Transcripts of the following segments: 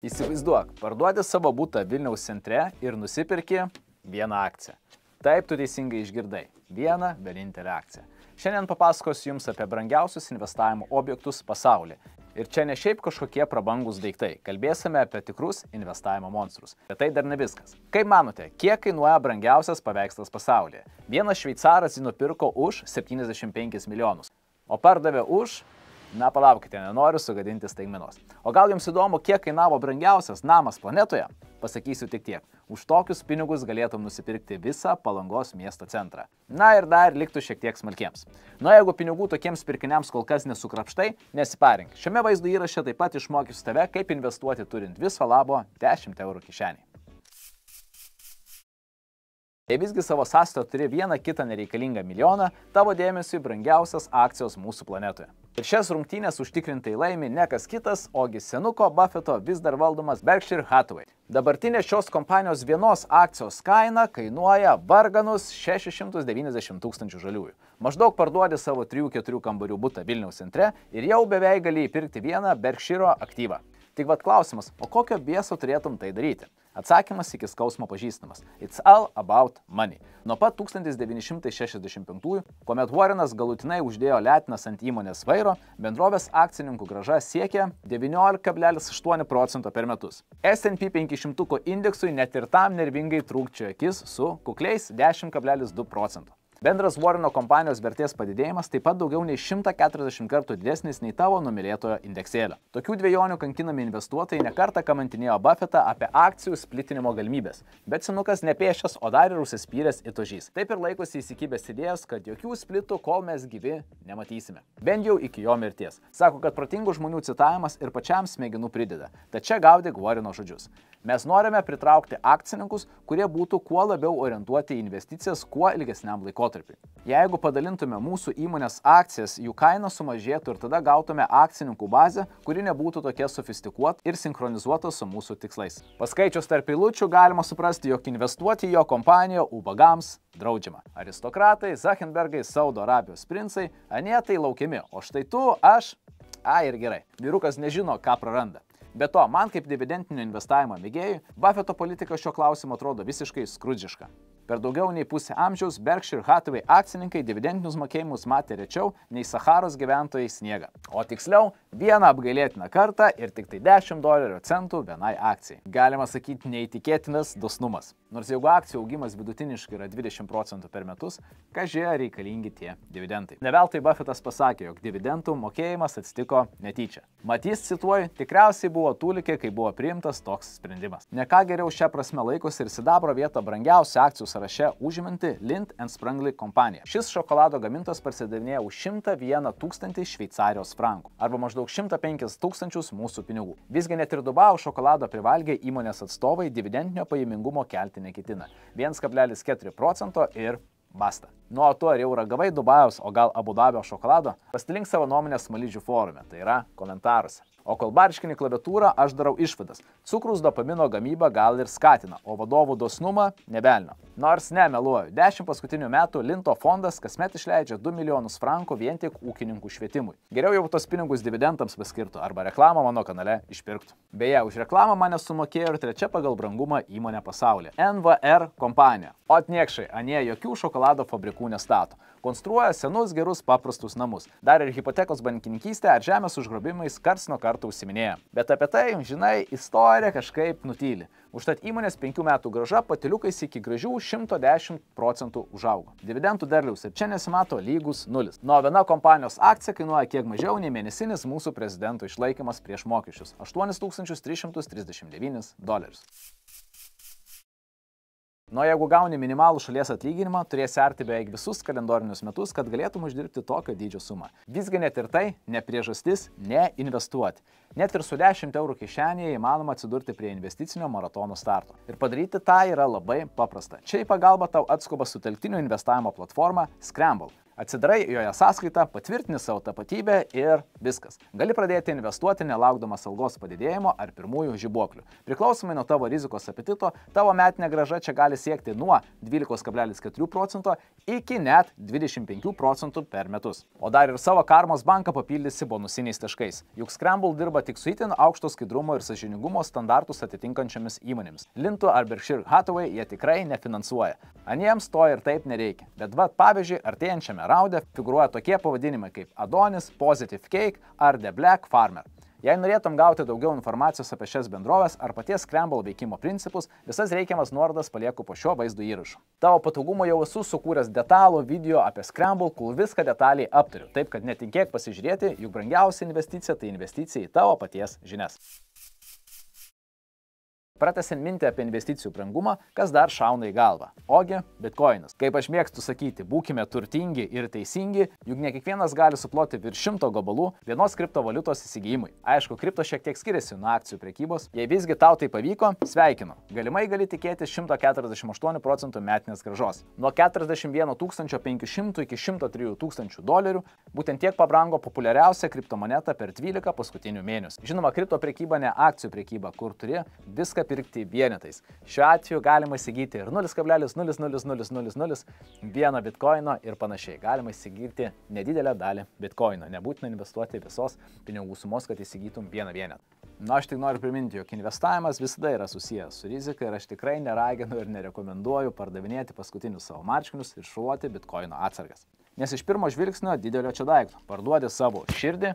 Įsivaizduok, parduodi savo butą Vilniaus centre ir nusipirki vieną akciją. Taip, tu teisingai išgirdai. Vieną vienintelę akciją. Šiandien papasakosiu Jums apie brangiausius investavimo objektus pasaulyje. Ir čia ne šiaip kažkokie prabangus daiktai. Kalbėsime apie tikrus investavimo monstrus. Bet tai dar ne viskas. Kaip manote, kiek kainuoja brangiausias paveikslas pasaulyje? Vienas šveicaras jį nupirko už 75 milijonus. O pardavė už... Na, palaukite, nenoriu sugadinti staigmenos. O gal Jums įdomu, kiek kainavo brangiausias namas planetoje? Pasakysiu tik tiek. Už tokius pinigus galėtum nusipirkti visą Palangos miesto centrą. Na ir dar liktų šiek tiek smalkiems. Na, jeigu pinigų tokiems pirkiniams kol kas nesukrapštai, nesiparink. Šiame vaizdo įraše taip pat išmokysiu tave, kaip investuoti turint viso labo 10 eurų kišenėje. Jei visgi savo sąskaitoje turi vieną kitą nereikalingą milijoną, tavo dėmesiui brangiausias akcijos mūsų planetoje. Ir šias rungtynės užtikrintai laimi ne kas kitas, ogi senuko Buffeto vis dar valdomas Berkshire Hathaway. Dabartinė šios kompanijos vienos akcijos kaina kainuoja varganus 690 tūkstančių žaliųjų. Maždaug parduodi savo 3-4 kambarių butą Vilniaus centre ir jau beveik gali įpirkti vieną Berkshire aktyvą. Tik vat klausimas, o kokio bieso turėtum tai daryti? Atsakymas iki skausmo pažįstamas. It's all about money. Nuo pat 1965-ųjų, kuomet Warrenas galutinai uždėjo letinas ant įmonės vairo, bendrovės akcininkų grąža siekė 19,8% per metus. S&P 500 indeksui net ir tam nervingai trūkčiojo akis su kukliais 10,2%. Bendras Warreno kompanijos vertės padidėjimas taip pat daugiau nei 140 kartų didesnis nei tavo numylėtojo indeksėlio. Tokių dvejonių kankinami investuotojai nekartą kamantinėjo Buffetą apie akcijų splitinimo galimybės, bet senukas nepiešęs, o dar ir užsispyręs it ožys. Taip ir laikosi įsikibęs idėjos, kad jokių splitų, kol mes gyvi, nematysime. Bent jau iki jo mirties. Sako, kad protingų žmonių citavimas ir pačiam smegenų prideda. Tad čia gaudyk Warreno žodžius. Mes norime pritraukti akcininkus, kurie būtų kuo labiau orientuoti į investicijas kuo ilgesniam laikotarpiui. Jeigu padalintume mūsų įmonės akcijas, jų kaina sumažėtų ir tada gautume akcininkų bazę, kuri nebūtų tokia sofistikuota ir sinchronizuota su mūsų tikslais. Paskaičius tarp eilučių galima suprasti, jog investuoti į jo kompaniją ubagams draudžiama. Aristokratai, Zachenbergai, Saudo Arabijos princai, anie tai laukiami, o štai tu, aš... ir gerai, vyrukas nežino, ką praranda. Be to, man kaip dividendinio investavimo mėgėjui, Buffeto politika šio klausimo atrodo visiškai skrudžiška. Per daugiau nei pusę amžiaus Berkshire Hathaway akcininkai dividendinius mokėjimus matė rečiau nei Saharos gyventojai sniegą. O tiksliau, vieną apgailėtiną kartą ir tik tai $10 vienai akcijai. Galima sakyti, neįtikėtinas dosnumas. Nors jeigu akcijų augimas vidutiniškai yra 20% per metus, kažie reikalingi tie dividendai. Ne veltui Buffetas pasakė, jog dividendų mokėjimas atsitiko netyčia. Matys, cituoju, tikriausiai buvo tūlikė, kai buvo priimtas toks sprendimas. Ne ką geriau šią prasme laikosi ir sidabro vietą brangiausių akcijų sąraše užimanti Lindt & Sprüngli kompanija. Šis šokolado gamintojas parsidavinėja už 101 000 šveicarijos frankų, arba maždaug 105 000 mūsų pinigų. Visgi net ir Dubajaus šokolado privalgę įmonės atstovai dividendinio pajamingumo kelti neketina. 1,4% ir basta. Nuo to, ar jau ragavai Dubajaus, o gal Abu Dabio šokolado, pasidalink savo nuomonę smaližių forume, tai yra komentaruose. O kol barškini klaviatūrą, aš darau išvadas. Cukrus dopamino gamybą gal ir skatina, o vadovų dosnumą nevelnio. Nors nemeluoju, 10 paskutinių metų Linto fondas kasmet išleidžia 2 milijonus frankų vien tik ūkininkų švietimui. Geriau jau tos pinigus dividendams paskirtų arba reklamą mano kanale išpirktų. Beje, už reklamą mane sumokėjo ir trečia pagal brangumą įmonė pasaulyje – NVR kompanija. O niekšai, anie jokių šokolado fabrikų nestato. Konstruoja senus, gerus, paprastus namus. Dar ir hipotekos bankininkystė ar žemės užgrobimais karts nuo karto užsiminėja. Bet apie tai, žinai, istorija kažkaip nutyli. Užtat įmonės 5 metų grąža patiliukais iki gražių 110% užaugo. Dividendų derliaus ir čia nesimato lygus nulis. Nuo viena kompanijos akcija kainuoja kiek mažiau nei mėnesinis mūsų prezidento išlaikymas prieš mokesčius – $8,339. Jeigu gauni minimalų šalies atlyginimą, turėsi arti beveik visus kalendorinius metus, kad galėtum uždirbti tokio dydžio sumą. Visgi net ir tai ne priežastis neinvestuoti. Net ir su 10 eurų kišenėje įmanoma atsidurti prie investicinio maratono starto. Ir padaryti tą yra labai paprasta. Čia į pagalbą tau atskuba sutelktinio investavimo platforma Scramble. Atsidarai joje sąskaitą, patvirtini savo tapatybę ir viskas. Gali pradėti investuoti nelaukdamas algos padidėjimo ar pirmųjų žibuoklių. Priklausomai nuo tavo rizikos apetito, tavo metinė grąža čia gali siekti nuo 12,4% iki net 25% per metus. O dar ir savo karmos banką papildysi bonusiniais taškais. Juk Scramble dirba tik su itin aukšto skaidrumo ir sąžiningumo standartus atitinkančiamis įmonėmis. Lintu ar Berkshire Hathaway jie tikrai nefinansuoja. Aniems to ir taip nereikia. Bet pavyzdžiui, artėjančiame raude figūruoja tokie pavadinimai kaip Adonis, Positive Cake ar The Black Farmer. Jei norėtum gauti daugiau informacijos apie šias bendrovės ar paties Scramble veikimo principus, visas reikiamas nuorodas palieku po šio vaizdo įrašu. Tavo patogumo jau esu sukūręs detalų video apie Scramble, kur viską detaliai aptariu, taip kad netikėk pasižiūrėti, juk brangiausia investicija tai investicija į tavo paties žinias. Pratęsiant mintį apie investicijų brangumą, kas dar šauna į galvą? Ogi bitkoinas. Kaip aš mėgstu sakyti, būkime turtingi ir teisingi, juk ne kiekvienas gali suploti virš 100 gabalų vienos kriptovaliutos įsigijimui. Aišku, kripto šiek tiek skiriasi nuo akcijų prekybos. Jei visgi tau tai pavyko, sveikinu. Galimai gali tikėtis 148% metinės grąžos. Nuo 41 500 iki 103 000 dolerių, būtent tiek pabrango populiariausia kriptomoneta per 12 paskutinių mėnesių. Žinoma, kripto prekyba ne akcijų prekyba, kur turi viską pirkti vienetais. Šiuo atveju galima įsigyti ir 0,00001 bitkoino ir panašiai. Galima įsigyti nedidelę dalį bitkoino. Nebūtina investuoti visos pinigų sumos, kad įsigytum vieną vienetą. Na, aš tik noriu priminti, jog investavimas visada yra susijęs su rizika ir aš tikrai neraginu ir nerekomenduoju pardavinėti paskutinius savo marškinius ir šluoti bitkoino atsargas. Nes iš pirmo žvilgsnio didelio čia daikto. Parduodi savo širdį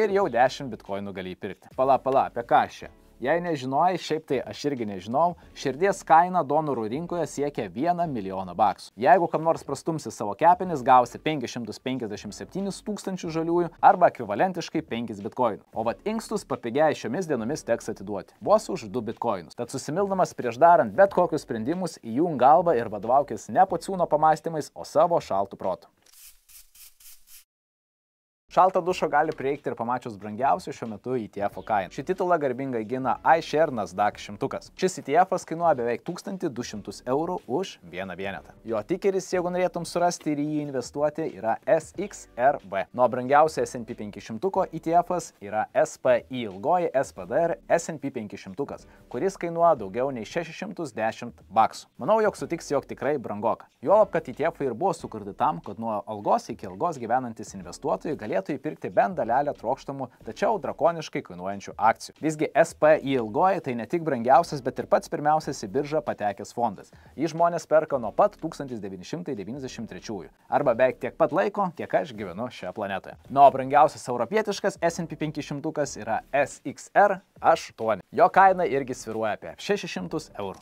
ir jau 10 bitkoinų gali įpirkti. Pala, apie ką aš čia? Jei nežinojai, šiaip tai aš irgi nežinau, širdies kaina donorų rinkoje siekia 1 milijoną baksų. Jeigu kam nors prastumsi savo kepenis, gausi 557 000 žaliųjų arba ekvivalentiškai 5 bitkoinų. O vat inkstus papigiai šiomis dienomis teks atiduoti. Vos už 2 bitkoinus. Tad susimildamas prieš darant bet kokius sprendimus, įjung galvą ir vadovaukis ne pociūno pamastymais, o savo šaltų protų. Šaltą dušo gali prieikti ir pamačius brangiausių šiuo metu ETF kainą. Šį titulą garbingai gina iShare Nasdaq 100. Šis ETF'as kainuoja beveik 1200 eurų už vieną vienetą. Jo tikeris, jeigu norėtum surasti ir į jį investuoti, yra SXRB. Nuo brangiausio S&P 500 ETF'as yra SPI ilgoji SPDR S&P 500, kuris kainuoja daugiau nei 610 baksų. Manau, jog sutiks, jog tikrai brangoka. Juolab, kad ETF'ai ir buvo sukurti tam, kad nuo algos iki algos gyvenantis investuotojai galėtų įpirkti bent dalelę trokštamų, tačiau drakoniškai kainuojančių akcijų. Visgi SPI ilgoji tai ne tik brangiausias, bet ir pats pirmiausias į biržą patekęs fondas. Jį žmonės perka nuo pat 1993 arba beveik tiek pat laiko, kiek aš gyvenu šioje planetoje. Nuo brangiausias europietiškas S&P 500 yra SXR8. Jo kaina irgi svyruoja apie 600 eurų.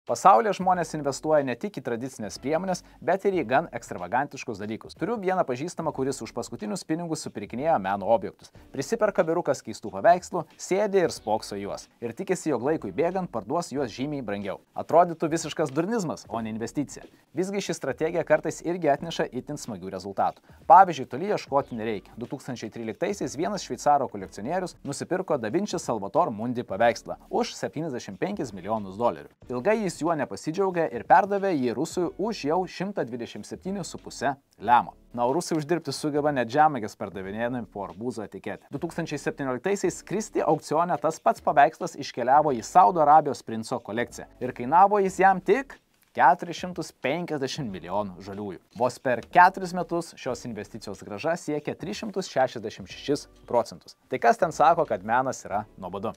Pasaulyje žmonės investuoja ne tik į tradicinės priemonės, bet ir į gan ekstravagantiškus dalykus. Turiu vieną pažįstamą, kuris už paskutinius pinigus supirkinėjo meno objektus. Prisiperka vyrukas keistų paveikslų, sėdi ir spokso juos. Ir tikisi, jog laikui bėgant parduos juos žymiai brangiau. Atrodytų visiškas durnizmas, o ne investicija. Visgi ši strategija kartais irgi atneša itin smagių rezultatų. Pavyzdžiui, toli ieškoti nereikia. 2013-aisiais vienas šveicaro kolekcionierius nusipirko Da Vinci Salvator Mundi paveikslą už 75 milijonus dolerių. Ilgai jis juo nepasidžiaugė ir perdavė jį rusui už jau 127,5 lemo. Na, o rusai uždirbti sugeba net žemėgės pardavinėdami po arbūzo etiketę. 2017-aisiais Christie aukcione tas pats paveikslas iškeliavo į Saudo Arabijos princo kolekciją ir kainavo jis jam tik 450 milijonų žaliųjų. Vos per 4 metus šios investicijos grąža siekia 366%. Tai kas ten sako, kad menas yra nuobodu?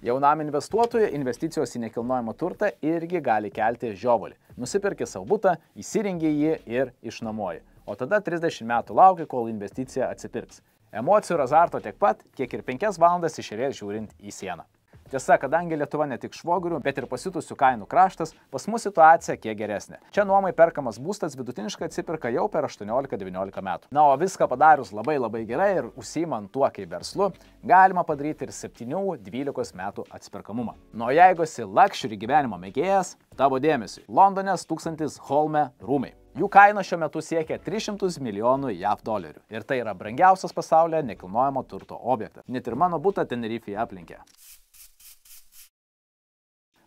Jaunam investuotojui investicijos į nekilnojamą turtą irgi gali kelti žiovulį. Nusipirki savo butą, įsirengi jį ir išnuomoji. O tada 30 metų lauki, kol investicija atsipirks. Emocijų ir azarto tiek pat, kiek ir 5 valandas iš eilės žiūrint į sieną. Tiesa, kadangi Lietuva ne tik švogurių, bet ir pasitusių kainų kraštas, pas mus situacija kiek geresnė. Čia nuomai perkamas būstas vidutiniškai atsipirka jau per 18-19 metų. Na, o viską padarius labai gerai ir užsiimant tuo kaip verslu, galima padaryti ir 7-12 metų atsiperkamumą. Na, jeigu esi luxury gyvenimo mėgėjas, tavo dėmesiui, Londonės 1000 Holme rūmai. Jų kaina šiuo metu siekia 300 milijonų JAV dolerių. Ir tai yra brangiausias pasaulyje nekilnojamo turto objektas. Net ir mano butą Tenerifėje aplinkė.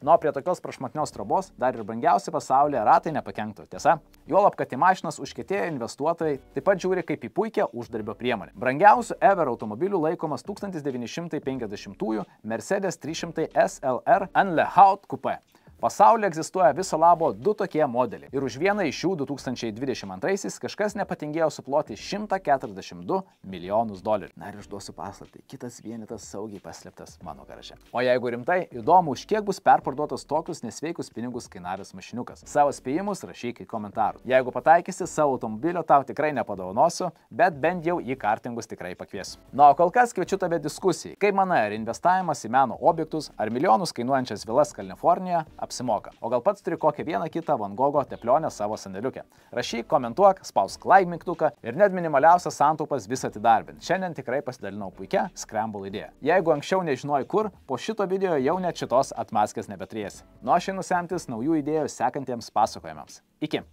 Nuo prie tokios prašmatnios trobos dar ir brangiausi pasaulyje ratai nepakenktų, tiesa? Juolab, kad į mašinas užkietėję investuotojai taip pat žiūri kaip į puikią uždarbio priemonę. Brangiausiu ever automobiliu laikomas 1950-ųjų Mercedes 300 SLR Unlehaut Coupe. Pasaulyje egzistuoja viso labo 2 tokie modeliai ir už vieną iš jų 2022-aisiais kažkas nepatingėjo suploti $142 milijonus. Na ir išduosiu paslaptį, kitas vienetas saugiai paslėptas mano garaže. O jeigu rimtai, įdomu, už kiek bus perparduotas tokius nesveikus pinigus kainavęs mašiniukas. Savo spėjimus rašyk į komentarų. Jeigu pataikysi, savo automobilio tau tikrai nepadovanosiu, bet bent jau į kartingus tikrai pakviesiu. Na, o kol kas kviečiu tave diskusijai. Kaip manai, ar investavimas į meno objektus, ar milijonus kainuojančias vilas Kalifornijoje apsimoka? O gal pats turi kokią vieną kitą Van Gogo teplionę savo sandėliuke? Rašyk, komentuok, spausk like mygtuką ir net minimaliausias santaupas vis atidarbint. Šiandien tikrai pasidalinau puikia Scramble idėja. Jeigu anksčiau nežinojai kur, po šito video jau net šitos atmaskės nebetriesi. Nu, aš einu semtis naujų idėjų sekantiems pasakojimams. Iki!